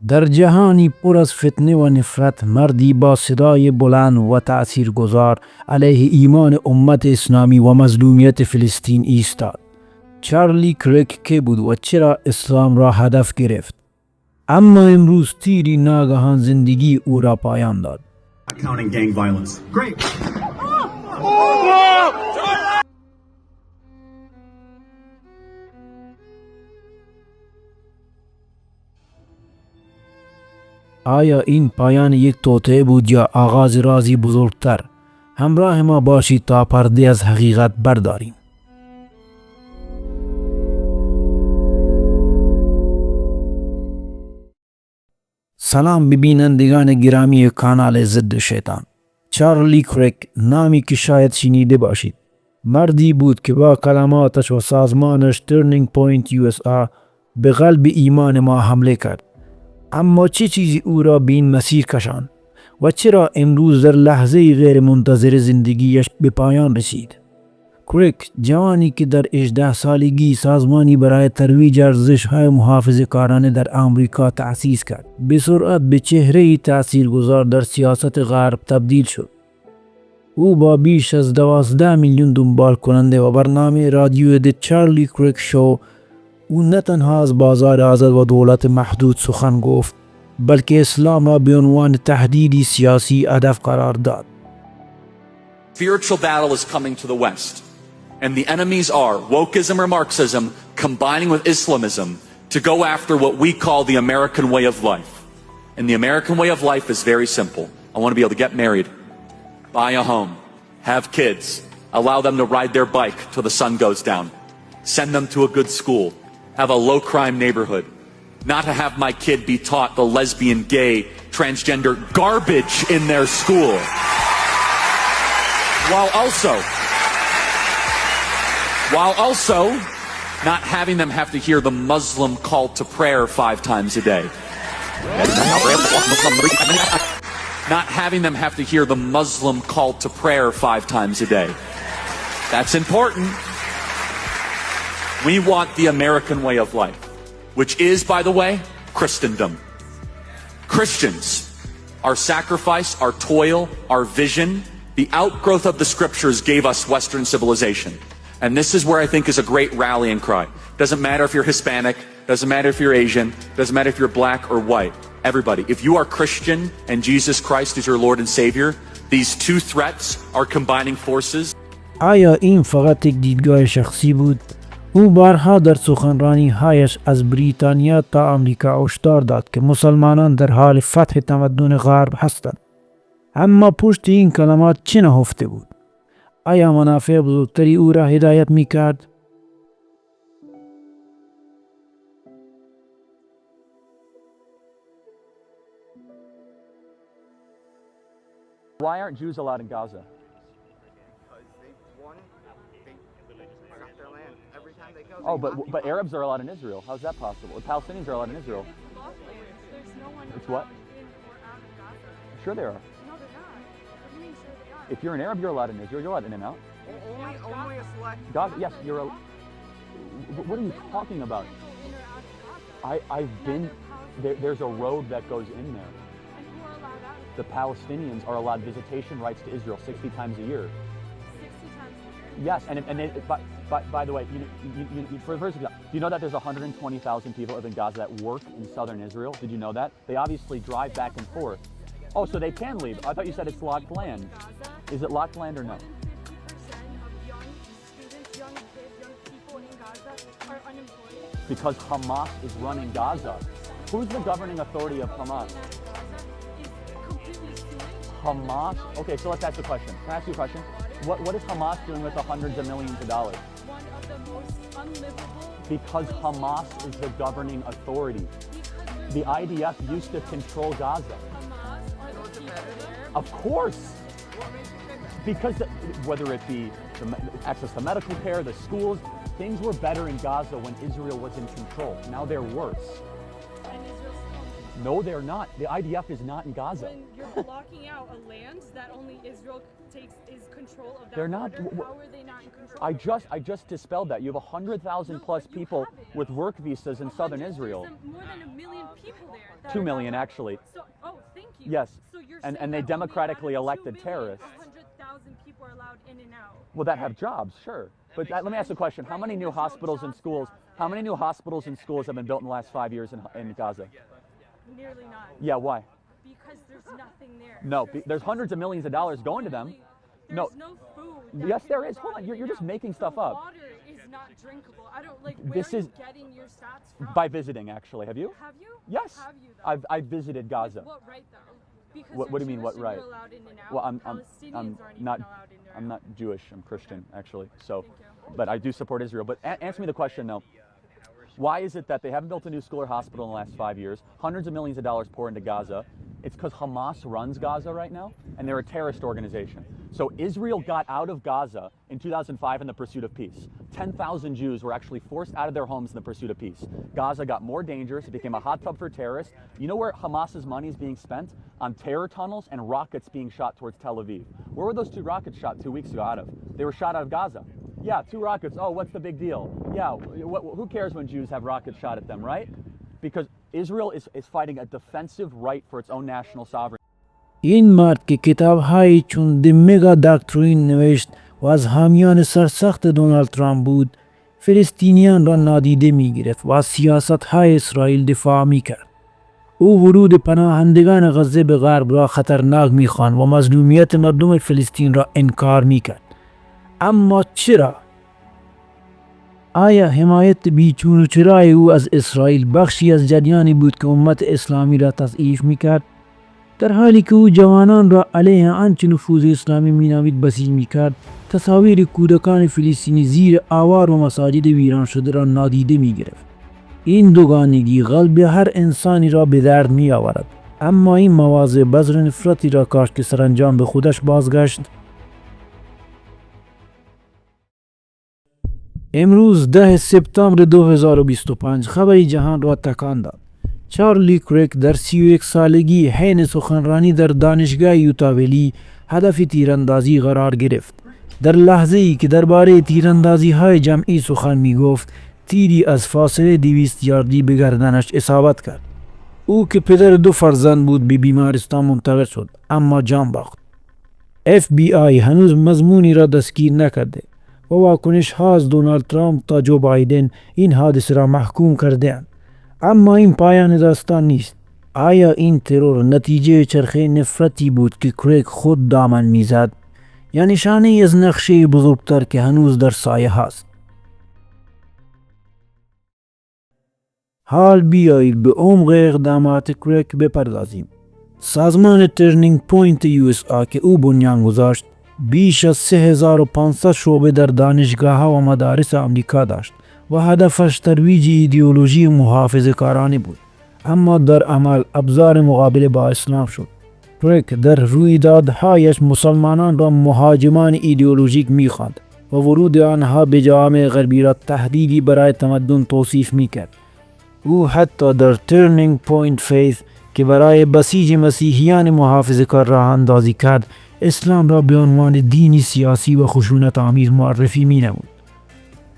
در جهانی پر از فتنه و نفرت، مردی با صدای بلند و تأثیرگذار علیه ایمان امت اسلامی و مظلومیت فلسطین ایستاد. چارلی کرک که بود و چرا اسلام را هدف گرفت. اما امروز تیری ناگهان زندگی او را پایان داد. آیا این پایان یک توطئه بود یا آغاز رازی بزرگتر؟ همراه ما باشید تا پرده از حقیقت برداریم. سلام ببینندگان گرامی کانال ضد شیطان. چارلی کرک نامی که شاید شنیده باشید. مردی بود که با کلماتش و سازمانش ترنینگ پوینت USA به قلب ایمان ما حمله کرد. اما چه چیزی او را به این مسیر کشاند و چرا امروز در لحظه غیر منتظر زندگیش به پایان رسید؟ کرک جوانی که در 18 سالگی سازمانی برای ترویج ارزش‌های محافظه‌کارانه در آمریکا تأسیس کرد، به سرعت به چهره‌ای تاثیرگذار در سیاست غرب تبدیل شد. او با بیش از 12 میلیون دنبال کننده و برنامه رادیو د چارلی کرک شو، او نه تنها از بازار آزاد و دولت محدود سخن گفت، بلکه اسلام را به عنوان تهدیدی سیاسی هدف قرار داد. Spiritual battle is coming to the West, and the enemies are wokeism or Marxism combining with Islamism to go after what we call the American way of life. And the American way of life is very simple. I want to be able to get married, buy a home, have kids, allow them to ride their bike till the sun goes down, send them to a good school, have a low-crime neighborhood, not to have my kid be taught the lesbian, gay, transgender garbage in their school, while also not having them have to hear the Muslim call to prayer 5 times a day. Not having them have to hear the Muslim call to prayer 5 times a day. That's important. We want the American way of life, which is, by the way, Christendom. Christians, our sacrifice, our toil, our vision, the outgrowth of the scriptures gave us Western civilization. And this is where I think is a great rallying cry. Doesn't matter if you're Hispanic, doesn't matter if you're Asian, doesn't matter if you're black or white. Everybody, if you are Christian and Jesus Christ is your Lord and Savior, these two threats are combining forces. آیا این فقط یک دیدگاه شخصی بود؟ او بارها در سخنرانی هایش از بریتانیا تا آمریکا هشدار داد که مسلمانان در حال فتح تمدن غرب هستند. اما پشت این کلمات چه نهفته بود؟ آیا منافع بزرگتری او را هدایت می کرد؟ Why aren't Jews allowed in Gaza? Oh, but Arabs are allowed in Israel. How's that possible? The Palestinians are allowed in Israel. There's no one It's what? in or out of Gaza. Sure they are. No, they're not. What do you mean sure they are? If you're an Arab, you're allowed in Israel. You're allowed in and out. Only a select. Gaza, yes, you're. What are you talking about? In or out of Gaza. I've been. There's a road that goes in there. And who are allowed out of The Palestinians are allowed visitation rights to Israel 60 times a year. 60 times a year? Yes, and they, by the way, for the first example, do you know that there's 120,000 people live in Gaza that work in southern Israel? Did you know that? They obviously drive back and forth. Oh, so they can leave. I thought you said it's locked land. Is it locked land or no? 10% of young students, young kids, young people in Gaza are unemployed. Because Hamas is running Gaza. Who's the governing authority of Hamas? Gaza is completely suing. Hamas? Okay, so let's ask the question. Can I ask you a question? What is Hamas doing with the hundreds of millions of dollars? One of the most unlivable. Because Hamas is the governing authority. The IDF used to control Gaza. Hamas are the people there. Of course. Because whether it be access to medical care, the schools, things were better in Gaza when Israel was in control. Now they're worse. And Israel's No, they're not. The IDF is not in Gaza. When you're blocking out a land that only Israel is control of that They're not- border, how are they not in control? I just dispelled that. You have 100,000 plus but you people haven't. with work visas in southern Israel. There's more than 1 million people there. that 2 are million not- actually. So, oh, thank you. Yes. So you're And saying they that only democratically out of 2 elected million, terrorists. 100,000 people are allowed in and out. Well, that have jobs, sure. But let me ask a question. How many new hospitals and schools? How many new hospitals and schools have been built in the last 5 years in Gaza? Nearly none. Yeah, why? Because there's nothing there. No, there's hundreds of millions of dollars going to them. There's No. no food. that Yes, can there be is. Hold brought on, in you're and just out. making The stuff up. water is not drinkable. I don't like. Where This are is- you getting your stats from? By visiting, actually. Have you? Have you? Yes. Have you though? I've visited Gaza. What right though? Because What you're do you mean, what Jewish and right? You're allowed in and out. Well, Palestinians I'm aren't not even allowed in or I'm out. not Jewish. I'm Christian, actually. So, Thank you. but I do support Israel. But answer me the question though. Why is it that they haven't built a new school or hospital in the last 5 years? Hundreds of millions of dollars pour into Gaza. It's because Hamas runs Gaza right now, and they're a terrorist organization. So Israel got out of Gaza in 2005 in the pursuit of peace. 10,000 Jews were actually forced out of their homes in the pursuit of peace. Gaza got more dangerous. It became a hot tub for terrorists. You know where Hamas's money is being spent? On terror tunnels and rockets being shot towards Tel Aviv. Where were those 2 rockets shot 2 weeks ago out of? They were shot out of Gaza. Yeah, 2 rockets. Oh, what's the big deal? Yeah, who cares when Jews have rockets shot at them, right? Because Israel is fighting a defensive right for its own national sovereignty. این مرد که کتاب‌هایی چون The Mega Doctrine نوشت و از حامیان سرسخت دونالد ترامپ بود، فلسطینیان را نادیده می‌گرفت و از سیاست‌های اسرائیل دفاع می‌کرد. او ورود پناهندگان غزه به غرب را خطرناک می‌خواند و مظلومیت مردم فلسطین را انکار می‌کرد. اما چرا؟ آیا حمایت بیچون و چرای او از اسرائیل بخشی از جریانی بود که امت اسلامی را تضعیف می‌کرد؟ در حالی که او جوانان را علیه آنچه نفوذ اسلامی مینامید بسیج می‌کرد، تصاویر کودکان فلسطینی زیر آوار و مساجد ویران شده را نادیده می‌گرفت. این دوگانگی قلب هر انسانی را به درد می‌آورد. اما این مواضع بذر نفرتی را کاشت که سرانجام به خودش بازگشت. امروز 10 سپتامبر 2025 خبری جهان را تکان داد. چارلی در 31 سالگی حین سخنرانی در دانشگاه یوتاولی هدف تیراندازی قرار گرفت. در لحظه ای که درباره تیراندازی های جمعی سخن می گفت، تیری از فاصله 200 یاردی به گردنش اصابت کرد. او که پدر 2 فرزند بود به بیمارستان منتقل شد، اما جان باخت. FBI هنوز مضمونی را دستگیر نکرده و واکنش ها از دونالد ترامپ تا جو بایدن این حادثه را محکوم کرده‌اند. اما این پایان داستان نیست. آیا این ترور نتیجه چرخه نفرتی بود که کریگ خود دامن میزد یا نشانه از نقشه بزرگتر که هنوز در سایه هست؟ حال بیایید به عمق اقدامات کریگ بپردازیم. سازمان ترنینگ پوینت USA که او بنیان گذاشت بیش از 3500 شعبه در دانشگاه ها و مدارس آمریکا داشت و هدفش ترویج ایدئولوژی محافظه کارانه بود، اما در عمل ابزار مقابله با اسلام شد. کریگ در رویدادهایش مسلمانان را مهاجمان ایدئولوژیک می‌خواند و ورود آنها به جوامع غربی را تهدیدی برای تمدن توصیف می‌کرد. او حتی در ترنینگ پوینت فیث که برای بسیج مسیحیان محافظه کار راه اندازی کرد، اسلام را به عنوان دینی سیاسی و خشونت آمیز معرفی می‌نمود.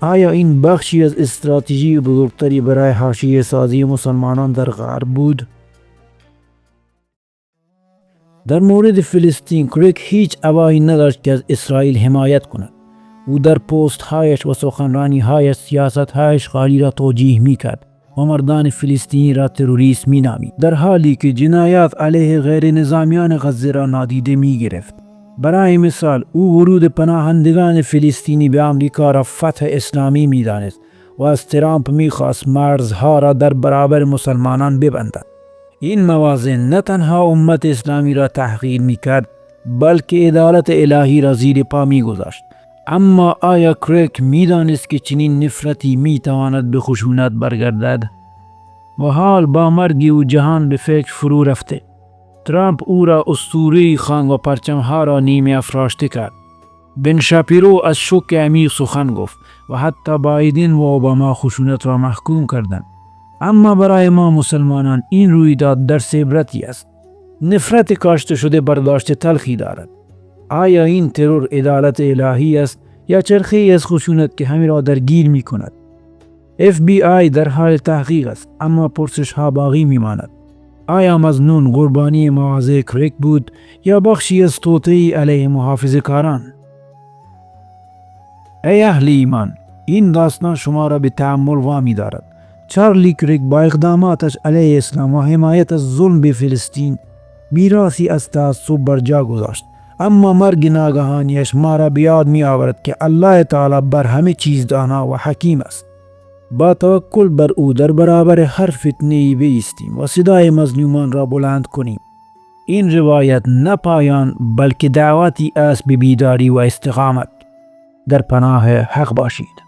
آیا این بخشی از استراتژی بزرگتری برای حاشیه سازی مسلمانان در غرب بود؟ در مورد فلسطین کریگ هیچ ابایی نداشت که از اسرائیل حمایت کند. او در پست هایش و سخنرانی هایش سیاست های اشغالی را توجیه می کرد و مردان فلسطینی را تروریست می نامید، در حالی که جنایات علیه غیر نظامیان غزه را نادیده می گرفت. برای مثال او ورود پناهندگان فلسطینی به آمریکا را فتح اسلامی می دانست و از ترامپ می خواست مرزها را در برابر مسلمانان ببندد. این مواضع نه تنها امت اسلامی را تحقیر می کرد بلکه عدالت الهی را زیر پا می گذاشت. اما آیا کریگ می دانست که چنین نفرتی می تواند به خشونت برگردد؟ و حال با مرگ او جهان به فکر فرو رفته. ترامپ او را اسطوره‌ای خواند و پرچم‌ها را نیمه افراشته کرد. بن شاپیرو از شوک عمیق سخن گفت و حتی بایدن و اوباما خشونت را محکوم کردند. اما برای ما مسلمانان این رویداد درس عبرتی است. نفرت کاشته شده برداشت تلخی دارد. آیا این ترور عدالت الهی است یا چرخه‌ای از خشونت که همه را درگیر می کند؟ FBI در حال تحقیق است، اما پرسش ها باقی می ماند. آیا مظنون قربانی مواضع کریک بود یا بخشی از توطئه علیه محافظه‌کاران؟ ای اهل ایمان، این داستان شما را به تأمل وامی دارد. چارلی کریک با اقداماتش علیه اسلام و حمایت از ظلم به فلسطین میراثی از تعصب بر جا گذاشت، اما مرگ ناگهانیش ما را به یاد می آورد که الله تعالی بر همه چیز دانا و حکیم است. با توکل بر او در برابر هر فتنه‌ای بایستیم و صدای مظلومان را بلند کنیم. این روایت نه پایان بلکه دعوتی است به بیداری و استقامت. در پناه حق باشید.